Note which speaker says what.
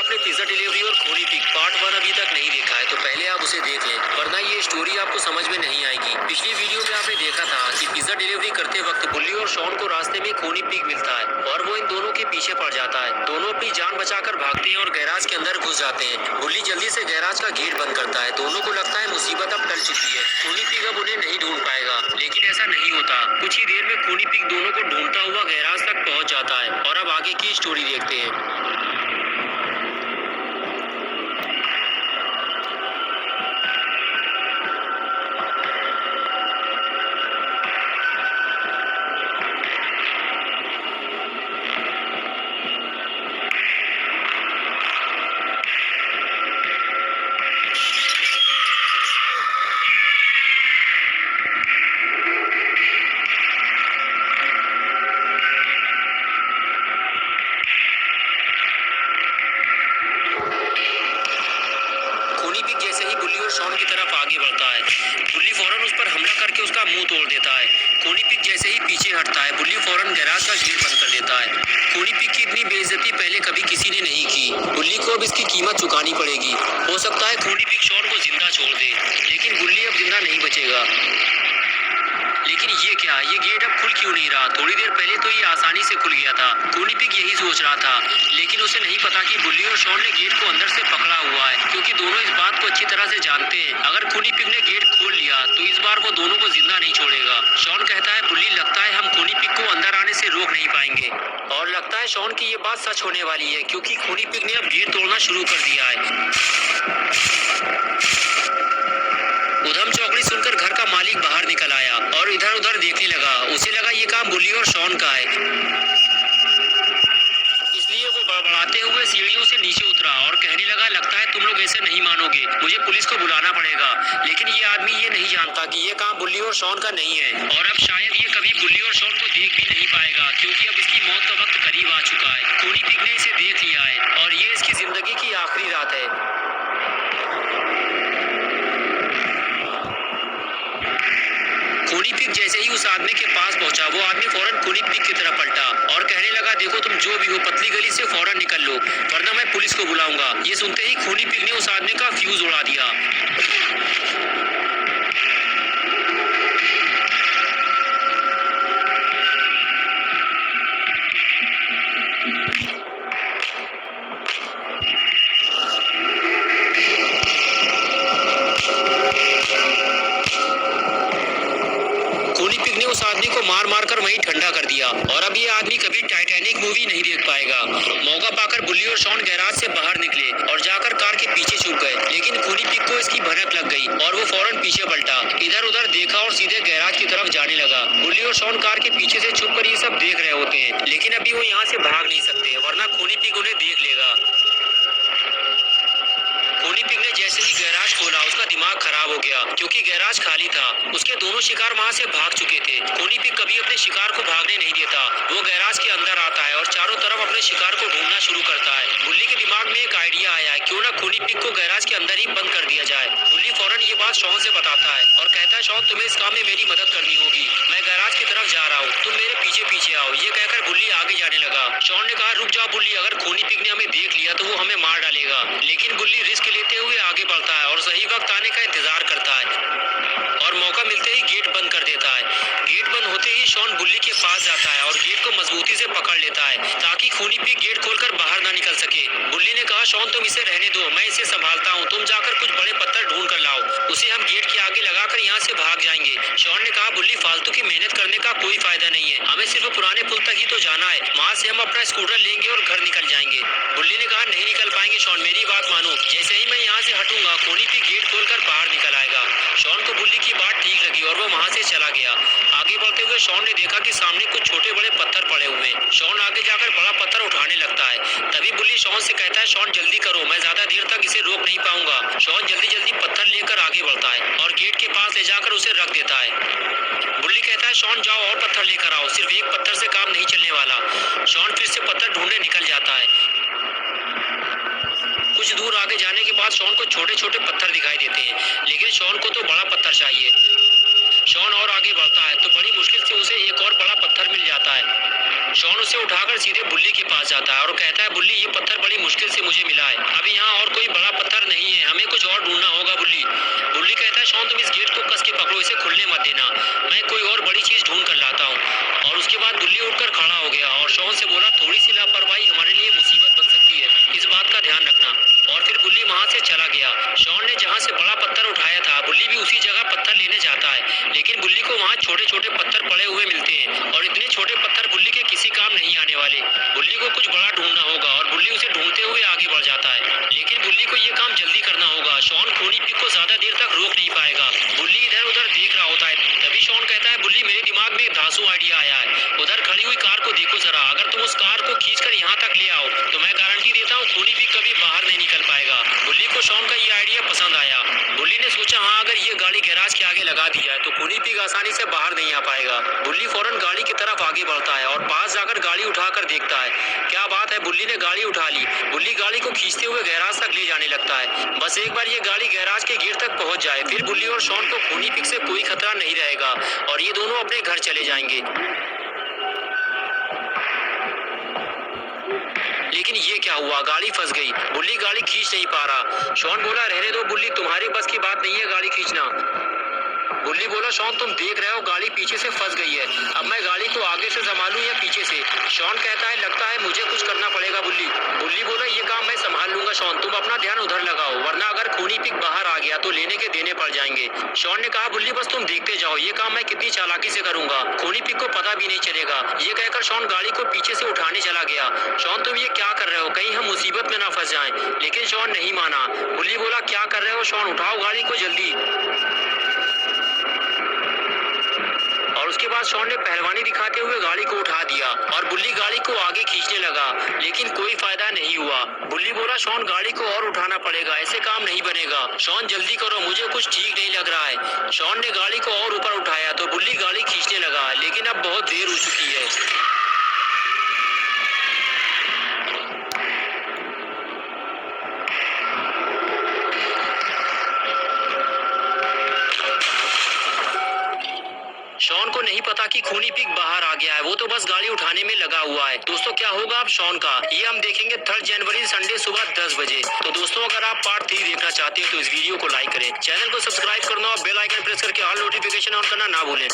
Speaker 1: आपने pizza delivery और खूनी पिग पार्ट 1 अभी तक नहीं देखा है तो पहले आप उसे देख लें, वरना ये स्टोरी आपको समझ में नहीं आएगी। पिछली वीडियो में आपने देखा था कि पिज्जा डिलीवरी करते वक्त बुल्ली और शॉन को रास्ते में खूनी पिग मिलता है और वो इन दोनों के पीछे पड़ जाता है। दोनों अपनी जान बचाकर भागते हैं और गैराज के अंदर घुस जाते हैं। बुल्ली जल्दी से गैराज का गेट बंद करता है। दोनों को लगता है मुसीबत अब टल चुकी है, खूनी पिग अब उन्हें नहीं ढूंढ पाएगा, लेकिन ऐसा नहीं होता। कुछ ही देर में खूनी पिग दोनों को ढूंढता हुआ गैराज तक पहुंच जाता है और अब आगे की स्टोरी देखते हैं। खूनी पिग जैसे ही बुल्ली और शॉन की तरफ आगे बढ़ता है, बुल्ली फौरन उस पर हमला करके उसका मुंह तोड़ देता है। खूनी पिग जैसे ही पीछे हटता है, बुल्ली फौरन गैराज का गेट बंद कर देता है। खूनी पिग की इतनी बेइज्जती पहले कभी किसी ने नहीं की। बुल्ली को अब इसकी कीमत चुकानी पड़ेगी। हो सकता है खूनी पिग शॉन को जिंदा छोड़ दे, लेकिन बुल्ली अब जिंदा नहीं बचेगा। लेकिन ये क्या, ये गेट अब खुल क्यों नहीं रहा? थोड़ी देर पहले तो ये आसानी से खुल गया था। खूनी पिग यही सोच रहा था, लेकिन उसे नहीं पता कि बुल्ली और शॉन ने गेट को अंदर से पकड़ा हुआ है, क्योंकि दोनों इस बात को अच्छी तरह से जानते हैं। अगर खूनी पिग ने गेट खोल लिया तो इस बार वो दोनों को जिंदा नहीं छोड़ेगा। शॉन कहता है, बुल्ली लगता है हम खूनी पिग को अंदर आने से रोक नहीं पाएंगे। और लगता है शॉन की ये बात सच होने वाली है, क्योंकि खूनी पिग ने अब गेट तोड़ना शुरू कर दिया है। उधम चौकड़ी सुनकर घर का मालिक बाहर निकल आया और इधर उधर देखने लगा। उसे लगा ये काम बुल्ली और शॉन का है, इसलिए वो बड़बड़ाते हुए सीढ़ियों से नीचे उतरा और कहने लगा, लगता है तुम लोग ऐसे नहीं मानोगे, मुझे पुलिस को बुलाना पड़ेगा। लेकिन ये आदमी ये नहीं जानता कि ये काम बुल्ली और शॉन का नहीं है, और अब शायद ये कभी बुल्ली और शॉन को देख भी नहीं पाएगा, क्योंकि अब इसकी मौत का वक्त करीब आ चुका है। खूनी पिग ने इसे देख लिया है और ये इसकी जिंदगी की आखिरी रात है। खूनी पिग जैसे ही उस आदमी के पास पहुंचा, वो आदमी फौरन खूनी पिग की तरफ पलटा और कहने लगा, देखो तुम जो भी हो, पतली गली से फौरन निकल लो, वरना मैं पुलिस को बुलाऊंगा। ये सुनते ही खूनी पिग ने उस आदमी का फ्यूज उड़ा दिया। खूनी पिग ने उस आदमी को मार मार कर वहीं ठंडा कर दिया और अब ये आदमी कभी टाइटैनिक मूवी नहीं देख पाएगा। मौका पाकर बुल्ली और शॉन गैराज से बाहर निकले और जाकर कार के पीछे छुप गए, लेकिन खूनी पिग को इसकी भनक लग गई और वो फौरन पीछे पलटा, इधर उधर देखा और सीधे गैराज की तरफ जाने लगा। बुल्ली और शॉन कार के पीछे से छुपकर ये सब देख रहे होते हैं, लेकिन अभी वो यहाँ से भाग नहीं सकते, वरना खूनी पिग उन्हें देख लेगा। खूनी पिग ने जैसे ही गैराज खोला, उसका दिमाग खराब हो गया, क्योंकि गैराज खाली था। उसके दोनों शिकार वहां से भाग चुके थे। खूनी पिग कभी अपने शिकार को भागने नहीं देता। वो गैराज के अंदर आता है और चारों तरफ अपने शिकार को ढूंढना शुरू करता है। बुल्ली के दिमाग में एक आइडिया आया, क्यों ना खूनी पिग को गैराज के अंदर ही बंद कर दिया जाए। बुल्ली फौरन ये बात शॉन से बताता है और कहता है, शॉन तुम्हें इस काम में मेरी मदद करनी होगी, मैं गैराज की तरफ जा रहा हूँ, तुम मेरे पीछे पीछे आओ। ये कहकर बुल्ली आगे जाने लगा। शॉन ने कहा, रुक जाओ बुल्ली, अगर खूनी पिग ने हमें देख लिया तो वो हमें मार डालेगा। लेकिन बुल्ली रिस्क लेते हुए आगे बढ़ता है और सही वक्त आने का इंतजार करता है और मौका मिलते ही गेट बंद कर देता है। गेट बंद होते ही शॉन बुल्ली के पास जाता है और गेट को मजबूती से पकड़ लेता है, ताकि खूनी पिग गेट खोलकर बाहर ना निकल सके। बुल्ली ने कहा, शॉन तुम इसे रहने दो, मैं इसे संभालता हूँ, तुम जाकर कुछ बड़े पत्थर ढूंढ कर लाओ, उसे हम गेट के आगे लगाकर यहाँ से भाग जाएंगे। शॉन ने कहा, बुल्ली फालतू की मेहनत करने का कोई फायदा नहीं है, हमें सिर्फ पुराने पुल तक ही तो जाना है, वहाँ से हम अपना स्कूटर लेंगे और घर निकल जाएंगे। बुल्ली ने कहा, नहीं निकल पाएंगे शॉन, मेरी बात मानो, जैसे ही मैं यहाँ से हटूंगा खूनी पिग गेट खोलकर बाहर निकल आएगा। शॉन को बुल्ली की बात ठीक लगी और वो वहाँ से चला गया। आगे बढ़ते हुए शॉन ने देखा कि सामने कुछ छोटे बड़े पत्थर पड़े हुए हैं। शॉन आगे जाकर बड़ा पत्थर उठाने लगता है। तभी बुल्ली शॉन से कहता है, शॉन जल्दी करो, मैं ज्यादा देर तक इसे रोक नहीं पाऊंगा। शॉन जल्दी जल्दी पत्थर लेकर आगे बढ़ता है और गेट के पास ले जाकर उसे रख देता है। बुल्ली कहता है, शॉन जाओ और पत्थर लेकर आओ, सिर्फ एक पत्थर से काम नहीं चलने वाला। शॉन फिर से पत्थर ढूंढने निकल जाता है। कुछ दूर आगे जाने के बाद शॉन को छोटे छोटे पत्थर दिखाई देते हैं, लेकिन शॉन को तो बड़ा पत्थर चाहिए। शॉन और आगे बढ़ता है तो बड़ी मुश्किल से उसे एक और बड़ा पत्थर मिल जाता है। शॉन उसे उठाकर सीधे बुल्ली के पास जाता है और कहता है, बुल्ली ये पत्थर बड़ी मुश्किल से मुझे मिला है, अभी यहाँ और कोई बड़ा पत्थर नहीं है, हमें कुछ और ढूंढना होगा बुल्ली। बुल्ली कहता है, शॉन तुम इस गेट को कस के पकड़ो, इसे खुलने मत देना, मैं कोई और बड़ी चीज ढूंढ कर लाता हूँ। और उसके बाद बुल्ली उठकर खड़ा हो गया और शॉन से बोला, थोड़ी सी लापरवाही हमारे लिए मुसीबत बन सकती है, इस बात का ध्यान रखना। और फिर बुल्ली वहां से चला गया। शॉन ने जहां से बड़ा पत्थर उठाया था, बुल्ली भी उसी जगह पत्थर लेने जाता है, लेकिन बुल्ली को वहां छोटे छोटे पत्थर पड़े हुए मिलते हैं और इतने छोटे पत्थर बुल्ली के किसी काम नहीं आने वाले। बुल्ली को कुछ बड़ा ढूंढना होगा और बुल्ली उसे ढूंढते हुए आगे बढ़ जाता है, लेकिन बुल्ली को ये काम जल्दी करना होगा। शॉन खूनी पिग को ज्यादा देर तक रोक नहीं पाएगा। बुल्ली इधर उधर देख रहा होता है, तभी शॉन कहता है, बुल्ली मेरे दिमाग में एक धांसू आइडिया आया है, उधर खड़ी हुई कार को देखो जरा, अगर तुम उस कार को खींचकर यहाँ तक ले आओ तो मैं गारंटी देता हूँ खूनी पिग कभी बाहर नहीं निकल पाएगा। बुल्ली को शॉन का ये आइडिया पसंद आया। बुल्ली ने सोचा, हाँ अगर ये गाड़ी गैराज के आगे लगा दी जाए तो खूनी पिग आसानी से बाहर नहीं आ पाएगा। बुल्ली फौरन गाड़ी की तरफ आगे बढ़ता है और पास जाकर गाड़ी उठाकर देखता है। क्या बात है, बुल्ली ने गाड़ी उठा ली। बुल्ली गाड़ी को खींचते हुए गैराज तक ले जाने लगता है। बस एक बार ये गाड़ी गैराज के गेट तक पहुंच जाए, फिर बुल्ली और शॉन को खूनी पिग से कोई खतरा नहीं रहेगा और ये दोनों अपने घर चले जाएंगे। लेकिन ये क्या हुआ, गाड़ी फंस गई। बुल्ली गाड़ी खींच नहीं पा रहा। शॉन बोला, रहने दो बुल्ली, तुम्हारी बस की बात नहीं है गाड़ी खींचना। बुल्ली बोला, शॉन तुम देख रहे हो गाड़ी पीछे से फंस गई है, अब मैं गाड़ी को आगे से संभालूं या पीछे से। शॉन कहता है, लगता है मुझे कुछ करना पड़ेगा बुल्ली। बुल्ली बोला, ये काम मैं संभाल लूंगा शॉन, तुम अपना ध्यान उधर लगाओ, वरना अगर खूनी पिग बाहर आ गया तो लेने के देने पड़ जाएंगे। शॉन ने कहा, बुल्ली बस तुम देखते जाओ, ये काम मैं कितनी चालाकी से करूंगा, खूनी पिग को पता भी नहीं चलेगा। ये कहकर शॉन गाड़ी को पीछे से उठाने चला गया। शॉन तुम ये क्या कर रहे हो, कहीं हम मुसीबत में ना फंस जाएं। लेकिन शॉन नहीं माना। बुल्ली बोला, क्या कर रहे हो शॉन, उठाओ गाड़ी को जल्दी। और उसके बाद शॉन ने पहलवानी दिखाते हुए गाड़ी को उठा दिया और बुल्ली गाड़ी को आगे खींचने लगा, लेकिन कोई फायदा नहीं हुआ। बुल्ली बोला, शॉन गाड़ी को और उठाना पड़ेगा, ऐसे काम नहीं बनेगा। शॉन जल्दी करो, मुझे कुछ ठीक नहीं लग रहा है। शॉन ने गाड़ी को और ऊपर उठाया तो बुल्ली गाड़ी खींचने लगा, लेकिन अब बहुत देर हो चुकी है। शॉन को नहीं पता कि खूनी पिग बाहर आ गया है, वो तो बस गाड़ी उठाने में लगा हुआ है। दोस्तों क्या होगा अब शॉन का, ये हम देखेंगे 3 जनवरी संडे सुबह 10 बजे। तो दोस्तों अगर आप पार्ट 3 देखना चाहते हो तो इस वीडियो को लाइक करें, चैनल को सब्सक्राइब करना और बेल आइकन प्रेस करके ऑल नोटिफिकेशन ऑन करना ना भूलें।